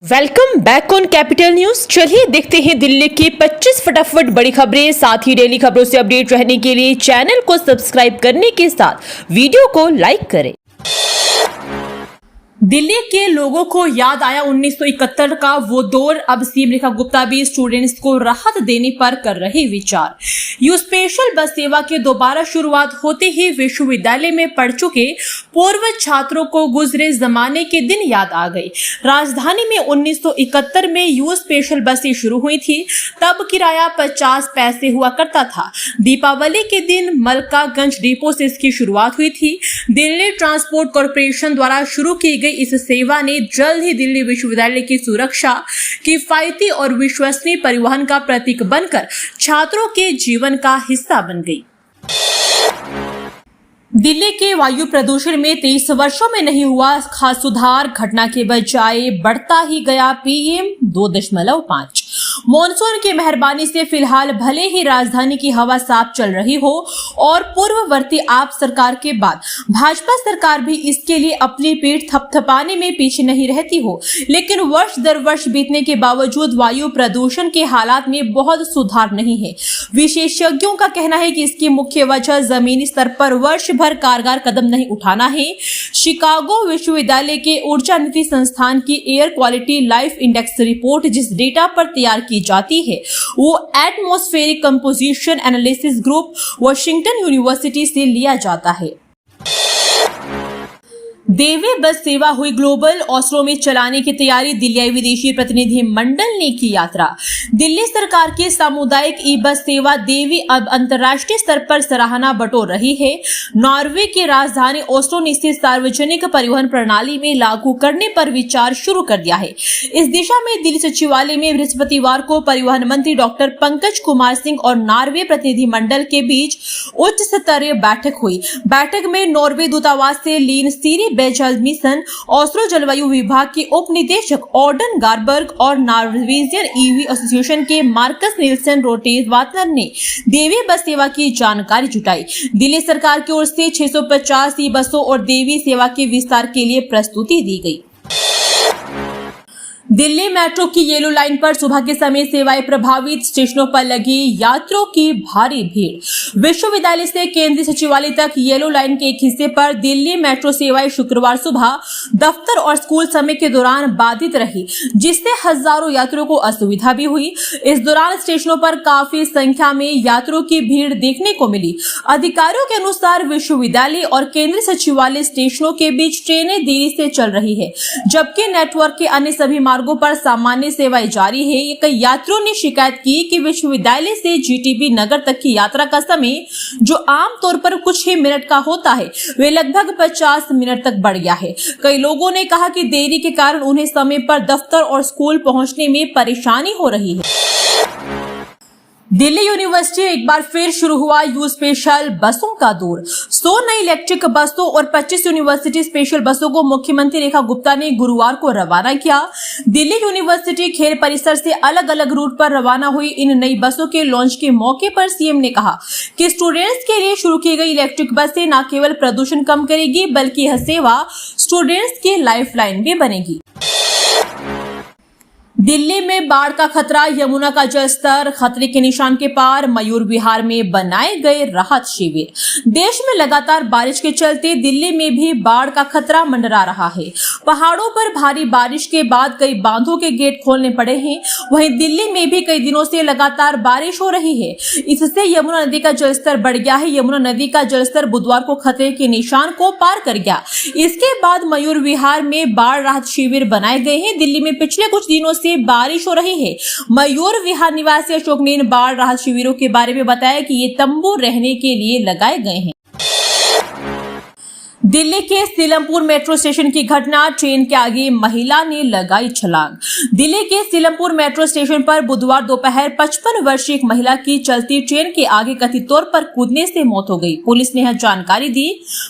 Welcome back on capital news. चलिए देखते हैं दिल्ली की 25 फटाफट बड़ी खबरें। साथ ही डेली खबरों से अपडेट रहने के लिए चैनल को सब्सक्राइब करने के साथ वीडियो को लाइक करें। दिल्ली के लोगों को याद आया 1971 का वो दौर। अब सीएम रेखा गुप्ता भी स्टूडेंट्स को राहत देने पर कर रही विचार। यू स्पेशल बस सेवा की दोबारा शुरुआत होते ही विश्वविद्यालय में पढ़ चुके पूर्व छात्रों को गुजरे जमाने के दिन याद आ गए। राजधानी में 1971 में यू स्पेशल बसें शुरू हुई थी। तब किराया 50 पैसे हुआ करता था। दीपावली के दिन मलकागंज डिपो से इसकी शुरुआत हुई थी। दिल्ली ट्रांसपोर्ट कॉर्पोरेशन द्वारा शुरू की गई इस सेवा ने जल्द ही दिल्ली विश्वविद्यालय की सुरक्षा, किफायती और विश्वसनीय परिवहन का प्रतीक बनकर छात्रों के जीवन का हिस्सा बन गई। दिल्ली के वायु प्रदूषण में 23 वर्षों में नहीं हुआ खास सुधार। घटना के बजाय बढ़ता ही गया PM 2.5। मॉनसून की मेहरबानी से फिलहाल भले ही राजधानी की हवा साफ चल रही हो और पूर्ववर्ती आप सरकार के बाद भाजपा सरकार भी इसके लिए अपनी पीठ थपथपाने में पीछे नहीं रहती हो, लेकिन वर्ष दर वर्ष बीतने के बावजूद वायु प्रदूषण के हालात में बहुत सुधार नहीं है। विशेषज्ञों का कहना है कि इसकी मुख्य वजह जमीनी स्तर पर वर्ष भर कारगर कदम नहीं उठाना है। शिकागो विश्वविद्यालय के ऊर्जा नीति संस्थान की air quality life index report जिस डेटा पर तैयार की जाती है वो atmospheric composition analysis group Washington university से लिया जाता है। देवी बस सेवा हुई ग्लोबल। ऑस्लो में चलाने की तैयारी। दिल्ली आई विदेशी प्रतिनिधि मंडल ने की यात्रा। दिल्ली सरकार की सामुदायिक ई बस सेवा देवी अब अंतर्राष्ट्रीय स्तर पर सराहना बटोर रही है। नॉर्वे की राजधानी ओस्लो ने इसे सार्वजनिक परिवहन प्रणाली में लागू करने पर विचार शुरू कर दिया है। इस दिशा में दिल्ली सचिवालय में बृहस्पतिवार को परिवहन मंत्री डॉक्टर पंकज कुमार सिंह और नॉर्वे प्रतिनिधि मंडल के बीच उच्च स्तरीय बैठक हुई। बैठक में नॉर्वे दूतावास से लीन सीरी मिशन, ऑस्लो जलवायु विभाग के उप निदेशक ऑर्डन गारबर्ग और नॉर्वेजियन ईवी एसोसिएशन के मार्कस निल्सन रोटेज वाटनर ने देवी बस सेवा की जानकारी जुटाई। दिल्ली सरकार की ओर से 650 ई बसों और देवी सेवा के विस्तार के लिए प्रस्तुति दी गई। दिल्ली मेट्रो की येलो लाइन पर सुबह के समय सेवाएं प्रभावित। स्टेशनों पर लगी यात्रियों की भारी भीड़। विश्वविद्यालय से केंद्रीय सचिवालय तक येलो लाइन के एक हिस्से पर दिल्ली मेट्रो सेवाएं शुक्रवार सुबह दफ्तर और स्कूल समय के दौरान बाधित रही, जिससे हजारों यात्रियों को असुविधा भी हुई। इस दौरान स्टेशनों पर काफी संख्या में यात्रियों की भीड़ देखने को मिली। अधिकारियों के अनुसार विश्वविद्यालय और केंद्रीय सचिवालय स्टेशनों के बीच ट्रेनें देरी से चल रही है, जबकि नेटवर्क के अन्य सभी मार्गों पर सामान्य सेवाएं जारी है। कई यात्रियों ने शिकायत की कि विश्वविद्यालय से GTB नगर तक की यात्रा का समय, जो आमतौर पर कुछ ही मिनट का होता है, वे लगभग 50 मिनट तक बढ़ गया है। कई लोगों ने कहा कि देरी के कारण उन्हें समय पर दफ्तर और स्कूल पहुंचने में परेशानी हो रही है। दिल्ली यूनिवर्सिटी एक बार फिर शुरू हुआ यू स्पेशल बसों का दौर। 100 नई इलेक्ट्रिक बसों और 25 यूनिवर्सिटी स्पेशल बसों को मुख्यमंत्री रेखा गुप्ता ने गुरुवार को रवाना किया। दिल्ली यूनिवर्सिटी खेल परिसर से अलग अलग रूट पर रवाना हुई इन नई बसों के लॉन्च के मौके पर सीएम ने कहा कि स्टूडेंट्स के लिए शुरू की गई इलेक्ट्रिक बसें न केवल प्रदूषण कम करेगी, बल्कि यह सेवा स्टूडेंट्स की लाइफलाइन भी बनेगी। दिल्ली में बाढ़ का खतरा। यमुना का जलस्तर खतरे के निशान के पार। मयूर विहार में बनाए गए राहत शिविर। देश में लगातार बारिश के चलते दिल्ली में भी बाढ़ का खतरा मंडरा रहा है। पहाड़ों पर भारी बारिश के बाद कई बांधों के गेट खोलने पड़े हैं। वहीं दिल्ली में भी कई दिनों से लगातार बारिश हो रही है। इससे यमुना नदी का जलस्तर बढ़ गया है। यमुना नदी का जलस्तर बुधवार को खतरे के निशान को पार कर गया। इसके बाद मयूर विहार में बाढ़ राहत शिविर बनाए गए हैं। दिल्ली में पिछले कुछ दिनों से बारिश हो रही है। मयूर विहार निवासी अशोक ने बाढ़ राहत शिविरों के बारे में बताया कि ये तंबू रहने के लिए लगाए गए हैं। दिल्ली के सीलमपुर मेट्रो स्टेशन की घटना। ट्रेन के आगे महिला ने लगाई छलांग। दिल्ली के सीलमपुर मेट्रो स्टेशन पर बुधवार दोपहर 55 वर्षीय एक महिला की चलती ट्रेन के आगे कथित तौर पर कूदने से मौत हो गई। पुलिस ने यह जानकारी दी।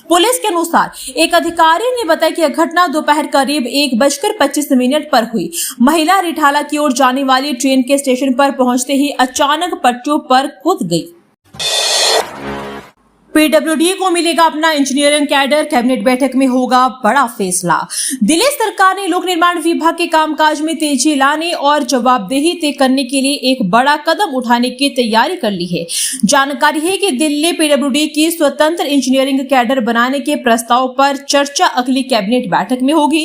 पुलिस के अनुसार एक अधिकारी ने बताया कि यह घटना दोपहर करीब 1:25 पर हुई। महिला रिठाला की ओर जाने वाली ट्रेन के स्टेशन पर पहुंचते ही अचानक पटरियों पर कूद गई। पीडब्ल्यूडी को मिलेगा अपना इंजीनियरिंग कैडर, कैबिनेट बैठक में होगा बड़ा फैसला। दिल्ली सरकार ने लोक निर्माण विभाग के कामकाज में तेजी लाने और जवाबदेही तय करने के लिए एक बड़ा कदम उठाने की तैयारी कर ली है। जानकारी है कि दिल्ली पीडब्ल्यूडी की स्वतंत्र इंजीनियरिंग कैडर बनाने के प्रस्ताव पर चर्चा अगली कैबिनेट बैठक में होगी।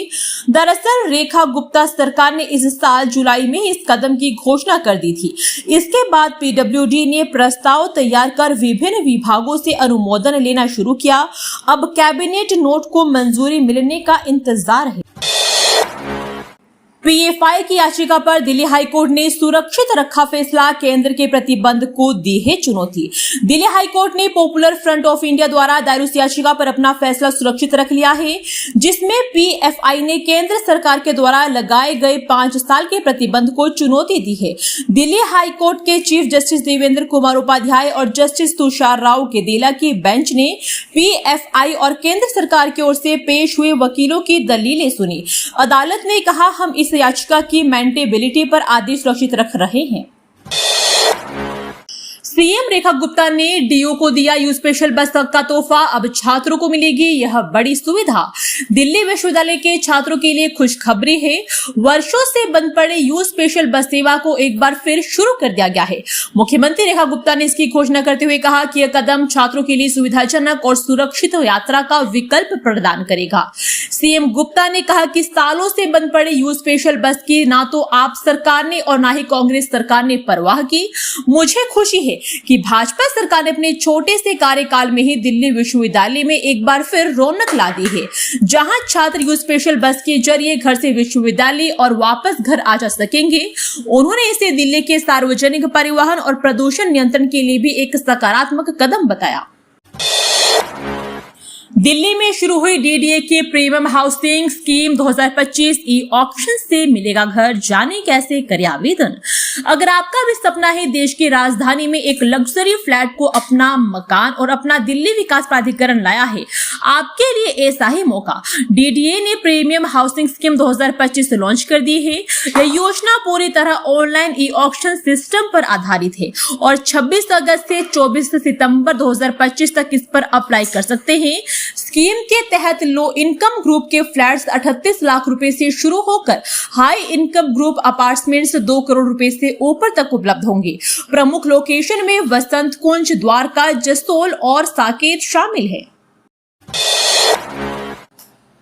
दरअसल रेखा गुप्ता सरकार ने इस साल जुलाई में इस कदम की घोषणा कर दी थी। इसके बाद पीडब्ल्यूडी ने प्रस्ताव तैयार कर विभिन्न विभागों से अनुमोदन लेना शुरू किया। अब कैबिनेट नोट को मंजूरी मिलने का इंतजार है। पीएफआई की याचिका पर दिल्ली हाईकोर्ट ने सुरक्षित रखा फैसला, केंद्र के प्रतिबंध को दी है चुनौती। दिल्ली हाईकोर्ट ने पॉपुलर फ्रंट ऑफ इंडिया द्वारा दायर उस याचिका पर अपना फैसला सुरक्षित रख लिया है, जिसमें पीएफआई ने केंद्र सरकार के द्वारा लगाए गए 5 साल के प्रतिबंध को चुनौती दी है। दिल्ली हाईकोर्ट के चीफ जस्टिस देवेंद्र कुमार उपाध्याय और जस्टिस तुषार राव केदिला की बेंच ने पीएफआई और केंद्र सरकार की ओर से पेश हुए वकीलों की दलीलें सुनी। अदालत ने कहा, हम इस याचिका की मेंटेबिलिटी पर आदेश सुरक्षित रख रहे हैं। सीएम रेखा गुप्ता ने डीओ को दिया यू स्पेशल बस का तोहफा, अब छात्रों को मिलेगी यह बड़ी सुविधा। दिल्ली विश्वविद्यालय के छात्रों के लिए खुशखबरी है। वर्षों से बंद पड़े यू स्पेशल बस सेवा को एक बार फिर शुरू कर दिया गया है। मुख्यमंत्री रेखा गुप्ता ने इसकी घोषणा करते हुए कहा कि यह कदम छात्रों के लिए सुविधाजनक और सुरक्षित यात्रा का विकल्प प्रदान करेगा। सीएम गुप्ता ने कहा कि सालों से बंद पड़े यू स्पेशल बस की ना तो आप सरकार ने और ना ही कांग्रेस सरकार ने परवाह की। मुझे खुशी है कि भाजपा सरकार ने अपने छोटे से कार्यकाल में ही दिल्ली विश्वविद्यालय में एक बार फिर रौनक ला दी है, जहां छात्र यू स्पेशल बस के जरिए घर से विश्वविद्यालय और वापस घर आ जा सकेंगे। उन्होंने इसे दिल्ली के सार्वजनिक परिवहन और प्रदूषण नियंत्रण के लिए भी एक सकारात्मक कदम बताया। दिल्ली में शुरू हुई डीडीए के premium housing scheme 2025 e auction से मिलेगा घर, जाने कैसे करें आवेदन। अगर आपका भी सपना है देश की राजधानी में एक लग्जरी फ्लैट को अपना मकान और अपना दिल्ली विकास प्राधिकरण लाया है, आपके लिए ऐसा ही मौका। डीडीए ने प्रीमियम हाउसिंग स्कीम 2025 लॉन्च कर दी है। यह योजना पूरी तरह ऑनलाइन ई ऑक्शन सिस्टम पर आधारित है और 26 अगस्त से 24 सितंबर 2025 तक इस पर अप्लाई कर सकते हैं। स्कीम के तहत लो इनकम ग्रुप के फ्लैट्स 38 लाख रुपए से शुरू होकर high income group apartments 2 crore रुपए से ऊपर तक उपलब्ध होंगे। प्रमुख लोकेशन में वसंत कुंज, द्वारका, जसोल और साकेत शामिल है।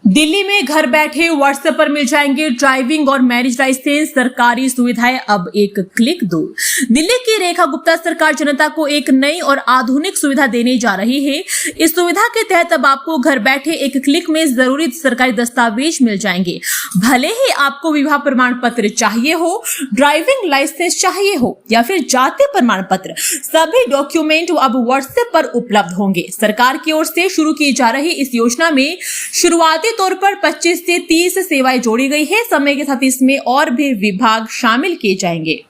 दिल्ली में घर बैठे व्हाट्सएप पर मिल जाएंगे ड्राइविंग और मैरिज लाइसेंस, सरकारी सुविधाएं अब एक क्लिक दूर। दिल्ली की रेखा गुप्ता सरकार जनता को एक नई और आधुनिक सुविधा देने जा रही है। इस सुविधा के तहत अब आपको घर बैठे एक क्लिक में जरूरी सरकारी दस्तावेज मिल जाएंगे। भले ही आपको विवाह प्रमाण पत्र चाहिए हो, ड्राइविंग लाइसेंस चाहिए हो या फिर जाति प्रमाण पत्र, सभी डॉक्यूमेंट अब व्हाट्सएप पर उपलब्ध होंगे। सरकार की ओर से शुरू की जा रही इस योजना में शुरुआती तौर पर 25 से 30 सेवाएं जोड़ी गई है। समय के साथ इसमें और भी विभाग शामिल किए जाएंगे।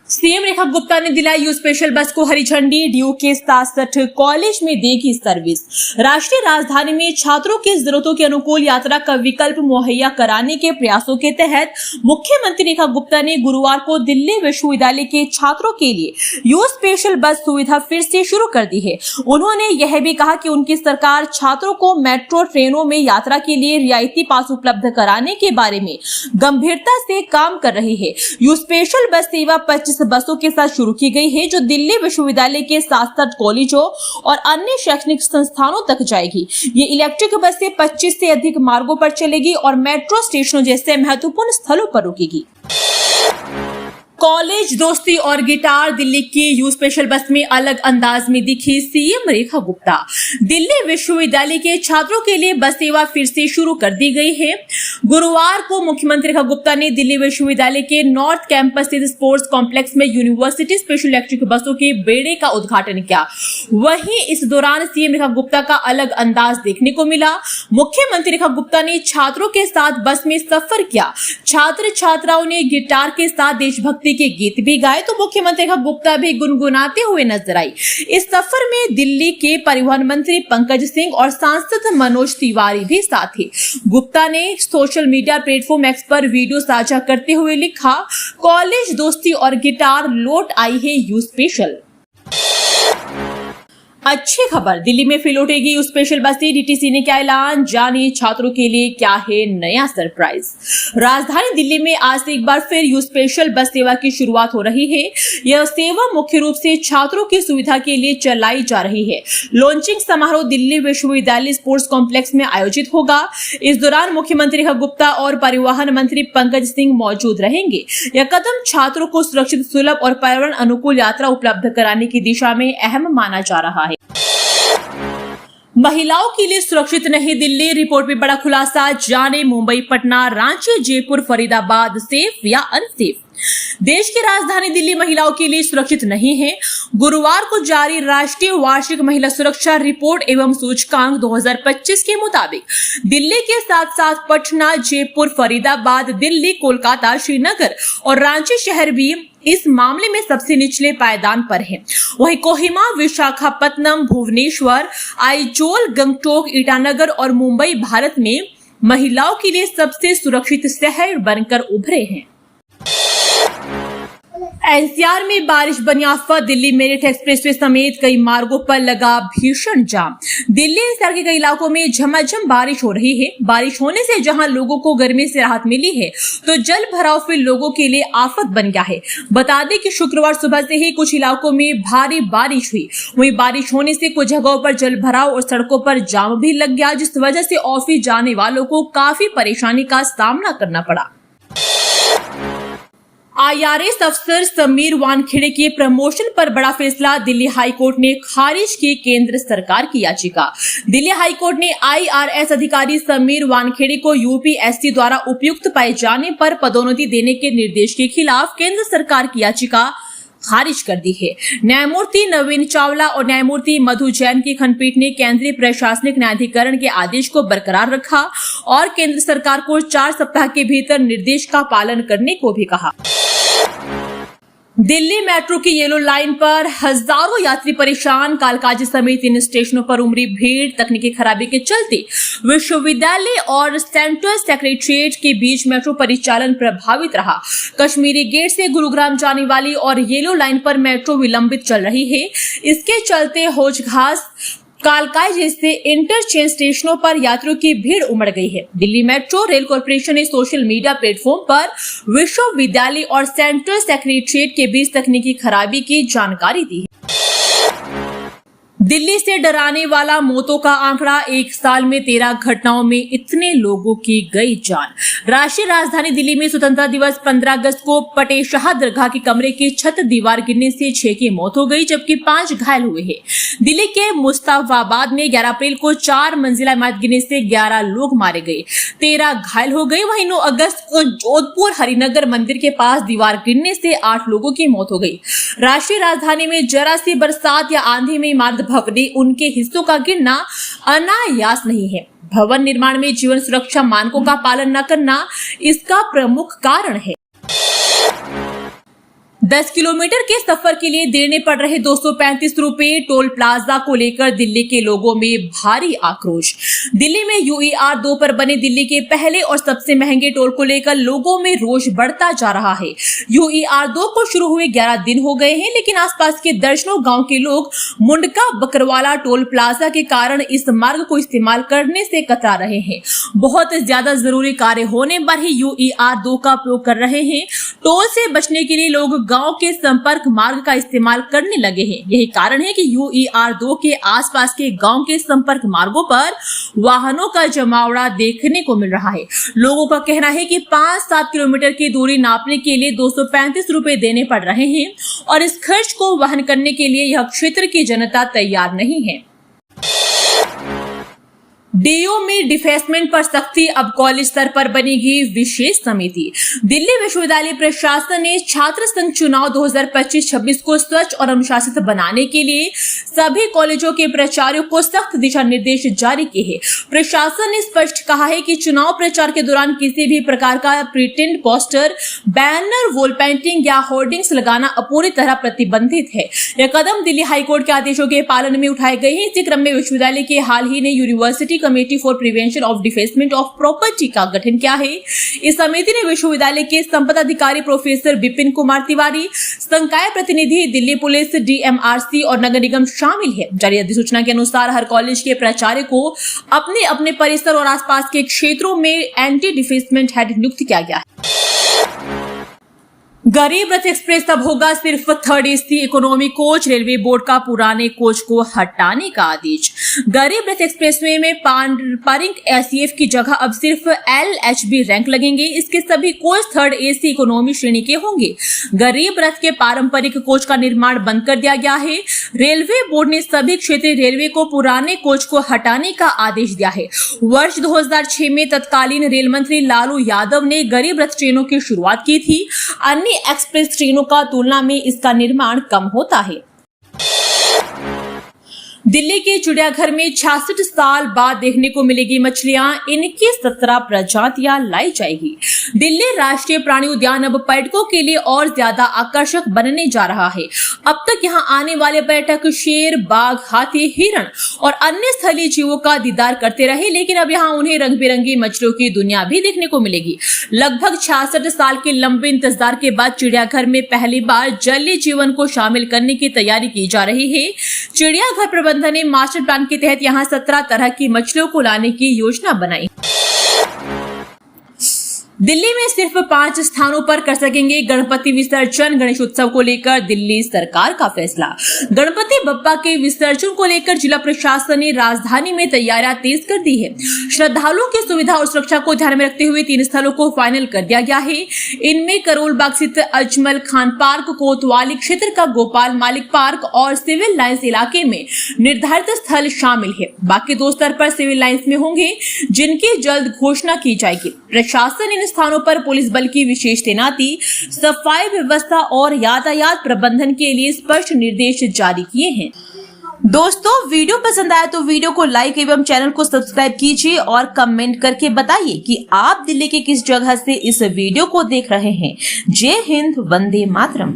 सीएम रेखा गुप्ता ने दिलाई यू स्पेशल बस को हरी झंडी, डीयू के 67 कॉलेज में देगी सर्विस। राष्ट्रीय राजधानी में छात्रों की जरूरतों के अनुकूल यात्रा का विकल्प मुहैया कराने के प्रयासों के तहत मुख्यमंत्री रेखा गुप्ता ने गुरुवार को दिल्ली विश्वविद्यालय के छात्रों के लिए यू स्पेशल बस सुविधा फिर से शुरू कर दी है। उन्होंने यह भी कहा कि उनकी सरकार छात्रों को मेट्रो ट्रेनों में यात्रा के लिए रियायती पास उपलब्ध कराने के बारे में गंभीरता से काम कर रही है। यू स्पेशल बस सेवा 25 बसों के साथ शुरू की गई है, जो दिल्ली विश्वविद्यालय के 67 कॉलेजों और अन्य शैक्षणिक संस्थानों तक जाएगी। ये इलेक्ट्रिक बसें 25 से अधिक मार्गों पर चलेगी और मेट्रो स्टेशनों जैसे महत्वपूर्ण स्थलों पर रुकेगी। कॉलेज, दोस्ती और गिटार, दिल्ली की यू स्पेशल बस में अलग अंदाज में दिखी सीएम रेखा गुप्ता। दिल्ली विश्वविद्यालय के छात्रों के लिए बस सेवा फिर से शुरू कर दी गई है। गुरुवार को मुख्यमंत्री रेखा गुप्ता ने दिल्ली विश्वविद्यालय के नॉर्थ कैंपस स्थित स्पोर्ट्स कॉम्प्लेक्स में यूनिवर्सिटी स्पेशल इलेक्ट्रिक बसों के बेड़े का उद्घाटन किया। वहीं इस दौरान सीएम रेखा गुप्ता का अलग अंदाज देखने को मिला। मुख्यमंत्री रेखा गुप्ता ने छात्रों के साथ बस में सफर किया। छात्र छात्राओं ने गिटार के साथ देशभक्ति के गीत भी गाए तो मुख्यमंत्री रेखा गुप्ता भी गुनगुनाते हुए नजर आई। इस सफर में दिल्ली के परिवहन मंत्री पंकज सिंह और सांसद मनोज तिवारी भी साथ थे। गुप्ता ने सोशल मीडिया प्लेटफॉर्म एक्स पर वीडियो साझा करते हुए लिखा, कॉलेज, दोस्ती और गिटार, लौट आई है यू स्पेशल। अच्छी खबर, दिल्ली में फिर लौटेगी स्पेशल बसें, डीटीसी ने किया ऐलान, जानिए छात्रों के लिए क्या है नया सरप्राइज। राजधानी दिल्ली में आज से एक बार फिर यू स्पेशल बस सेवा की शुरुआत हो रही है। यह सेवा मुख्य रूप से छात्रों की सुविधा के लिए चलाई जा रही है। लॉन्चिंग समारोह दिल्ली विश्वविद्यालय स्पोर्ट्स कॉम्प्लेक्स में आयोजित होगा। इस दौरान मुख्यमंत्री रेखा गुप्ता और परिवहन मंत्री पंकज सिंह मौजूद रहेंगे। यह कदम छात्रों को सुरक्षित, सुलभ और पर्यावरण अनुकूल यात्रा उपलब्ध कराने की दिशा में अहम माना जा रहा है। महिलाओं के लिए सुरक्षित नहीं दिल्ली, रिपोर्ट में बड़ा खुलासा, जाने मुंबई, पटना, रांची, जयपुर, फरीदाबाद सेफ या अनसेफ। देश की राजधानी दिल्ली महिलाओं के लिए सुरक्षित नहीं है। गुरुवार को जारी राष्ट्रीय वार्षिक महिला सुरक्षा रिपोर्ट एवं सूचकांक 2025 के मुताबिक दिल्ली के साथ साथ पटना, जयपुर, फरीदाबाद, दिल्ली, कोलकाता, श्रीनगर और रांची शहर भी इस मामले में सबसे निचले पायदान पर है। वहीं कोहिमा, विशाखापत्तनम, भुवनेश्वर, आइजोल, गंगटोक, ईटानगर और मुंबई भारत में महिलाओं के लिए सबसे सुरक्षित शहर बनकर उभरे हैं। एनसीआर में बारिश बनी आफत, दिल्ली मेरठ एक्सप्रेसवे समेत कई मार्गों पर लगा भीषण जाम। दिल्ली एनसीआर के कई इलाकों में झमाझम बारिश हो रही है। बारिश होने से जहां लोगों को गर्मी से राहत मिली है, तो जल भराव फिर लोगों के लिए आफत बन गया है। बता दें कि शुक्रवार सुबह से ही कुछ इलाकों में भारी बारिश हुई। वहीं बारिश होने से कुछ जगहों पर जल भराव और सड़कों पर जाम भी लग गया, जिस वजह से ऑफिस जाने वालों को काफी परेशानी का सामना करना पड़ा। आईआरएस अफसर समीर वानखेड़े के प्रमोशन पर बड़ा फैसला, दिल्ली हाईकोर्ट ने खारिज की केंद्र सरकार की याचिका। दिल्ली हाईकोर्ट ने आईआरएस अधिकारी समीर वानखेड़े को यूपीएससी द्वारा उपयुक्त पाए जाने पर पदोन्नति देने के निर्देश के खिलाफ केंद्र सरकार की याचिका खारिज कर दी है। न्यायमूर्ति नवीन चावला और न्यायमूर्ति मधु जैन की खंडपीठ ने केंद्रीय प्रशासनिक न्यायाधिकरण के आदेश को बरकरार रखा और केंद्र सरकार को 4 सप्ताह के भीतर निर्देश का पालन करने को भी कहा। दिल्ली मेट्रो की येलो लाइन पर हजारों यात्री परेशान, कालकाजी समेत इन स्टेशनों पर उमड़ी भीड़। तकनीकी खराबी के चलते विश्वविद्यालय और सेंट्रल सेक्रेटरिएट के बीच मेट्रो परिचालन प्रभावित रहा। कश्मीरी गेट से गुरुग्राम जाने वाली और येलो लाइन पर मेट्रो विलंबित चल रही है। इसके चलते होजघास, कालकाई जैसे इंटरचेंज स्टेशनों पर यात्रियों की भीड़ उमड़ गई है। दिल्ली मेट्रो रेल कॉर्पोरेशन ने सोशल मीडिया प्लेटफॉर्म पर विश्वविद्यालय और सेंट्रल सेक्रेटरिएट के बीच तकनीकी खराबी की जानकारी दी है। दिल्ली से डराने वाला मौतों का आंकड़ा, 1 साल में 13 घटनाओं में इतने लोगों की गई जान। राष्ट्रीय राजधानी दिल्ली में स्वतंत्रता दिवस 15 अगस्त को पटेशाह दरगाह के कमरे की छत दीवार गिरने से 6 की मौत हो गई, जबकि 5 घायल हुए हैं। दिल्ली के मुस्तफाबाद में 11 अप्रैल को 4 मंजिला इमारत गिरने से 11 लोग मारे गए, 13 घायल हो गए। वहीं 9 अगस्त को जोधपुर हरिनगर मंदिर के पास दीवार गिरने से 8 लोगों की मौत हो गई। राष्ट्रीय राजधानी में जरा सी बरसात या आंधी में इमारत भवने, उनके हिस्सों का गिरना अनायास नहीं है। भवन निर्माण में जीवन सुरक्षा मानकों का पालन न करना इसका प्रमुख कारण है। 10 किलोमीटर के सफर के लिए देने पड़ रहे 235 रुपए, टोल प्लाजा को लेकर दिल्ली के लोगों में भारी आक्रोश। दिल्ली में यूईआर 2 पर बने दिल्ली के पहले और सबसे महंगे टोल को लेकर लोगों में रोष बढ़ता जा रहा है। यूईआर 2 को शुरू हुए 11 दिन हो गए हैं, लेकिन आसपास के दर्जनों गांव के लोग मुंडका बकरवाला टोल प्लाजा के कारण इस मार्ग को इस्तेमाल करने से कतरा रहे हैं। बहुत ज्यादा जरूरी कार्य होने पर ही यूईआर 2 का उपयोग कर रहे हैं। टोल से बचने के लिए लोग गांव के संपर्क मार्ग का इस्तेमाल करने लगे हैं। यही कारण है कि यूईआर 2 के आसपास के गांव के संपर्क मार्गों पर वाहनों का जमावड़ा देखने को मिल रहा है। लोगों का कहना है कि 5-7 किलोमीटर की दूरी नापने के लिए 235 रुपए देने पड़ रहे हैं और इस खर्च को वहन करने के लिए यह क्षेत्र की जनता तैयार नहीं है। डीयू में डिफेसमेंट पर सख्ती, अब कॉलेज स्तर पर बनेगी विशेष समिति। दिल्ली विश्वविद्यालय प्रशासन ने छात्र संघ चुनाव 2025-26 को स्वच्छ और अनुशासित बनाने के लिए सभी कॉलेजों के प्राचार्यों को सख्त दिशा निर्देश जारी किए हैं। प्रशासन ने स्पष्ट कहा है कि चुनाव प्रचार के दौरान किसी भी प्रकार का printed poster, banner, wall painting या होर्डिंग्स लगाना पूरी तरह प्रतिबंधित है। यह कदम दिल्ली हाईकोर्ट के आदेशों के पालन में उठाए गए हैं। इसी क्रम में विश्वविद्यालय के हाल ही ने university committee for prevention of defacement of property का गठन किया है। इस समिति ने विश्वविद्यालय के संपदा अधिकारी प्रोफेसर विपिन कुमार तिवारी, संकाय प्रतिनिधि, दिल्ली पुलिस, DMRC और नगर निगम शामिल है। जारी अधिसूचना के अनुसार हर कॉलेज के प्राचार्य को अपने अपने परिसर और आसपास के क्षेत्रों में एंटी डिफेसमेंट हेड नियुक्त किया गया है। गरीब रथ एक्सप्रेस अब होगा सिर्फ 3rd AC economy coach, railway board का पुराने कोच को हटाने का आदेश। गरीब रथ एक्सप्रेसवे में पारंपरिक SEF की जगह अब सिर्फ LHB रैंक लगेंगे। इसके सभी कोच 3rd AC इकोनॉमी श्रेणी के होंगे। गरीब रथ के पारंपरिक कोच का निर्माण बंद कर दिया गया है। रेलवे बोर्ड ने सभी क्षेत्रीय रेलवे को पुराने कोच को हटाने का आदेश दिया है। वर्ष 2006 में तत्कालीन रेल मंत्री लालू यादव ने गरीब रथ ट्रेनों की शुरुआत की थी। अन्य एक्सप्रेस ट्रेनों का तुलना में इसका निर्माण कम होता है। दिल्ली के चिड़ियाघर में 66 साल बाद देखने को मिलेगी मछलियां। इनकी 17 प्रजातियां लाई जाएगी। दिल्ली राष्ट्रीय प्राणी उद्यान अब पर्यटकों के लिए और ज्यादा आकर्षक बनने जा रहा है। अब तक यहां आने वाले पर्यटक शेर, बाघ, हाथी, हिरण और अन्य स्थलीय जीवों का दीदार करते रहे, लेकिन अब यहां उन्हें रंग बिरंगी मछलियों की दुनिया भी देखने को मिलेगी। लगभग 66 साल के लंबे इंतजार के बाद चिड़ियाघर में पहली बार जलीय जीवन को शामिल करने की तैयारी की जा रही है। चिड़ियाघर प्रबंधन ने मास्टर प्लान के तहत यहां 17 तरह की मछलियों को लाने की योजना बनाई। दिल्ली में सिर्फ 5 स्थानों पर कर सकेंगे गणपति विसर्जन। गणेश उत्सव को लेकर दिल्ली सरकार का फैसला। गणपति बप्पा के विसर्जन को लेकर जिला प्रशासन ने राजधानी में तैयारियां तेज कर दी है। श्रद्धालुओं की सुविधा और सुरक्षा को ध्यान में रखते हुए 3 स्थलों को फाइनल कर दिया गया है। इनमें करोल बाग स्थित अजमल खान पार्क, कोतवाली क्षेत्र का गोपाल मालिक पार्क और सिविल लाइंस इलाके में निर्धारित स्थल शामिल है। बाकी 2 स्तर पर सिविल लाइंस में होंगे, जिनकी जल्द घोषणा की जाएगी। प्रशासन इन स्थानों पर पुलिस बल की विशेष तैनाती, सफाई व्यवस्था और यातायात प्रबंधन के लिए स्पष्ट निर्देश जारी किए हैं। दोस्तों, वीडियो पसंद आया तो वीडियो को लाइक एवं चैनल को सब्सक्राइब कीजिए और कमेंट करके बताइए कि आप दिल्ली के किस जगह से इस वीडियो को देख रहे हैं। जय हिंद, वंदे मातरम।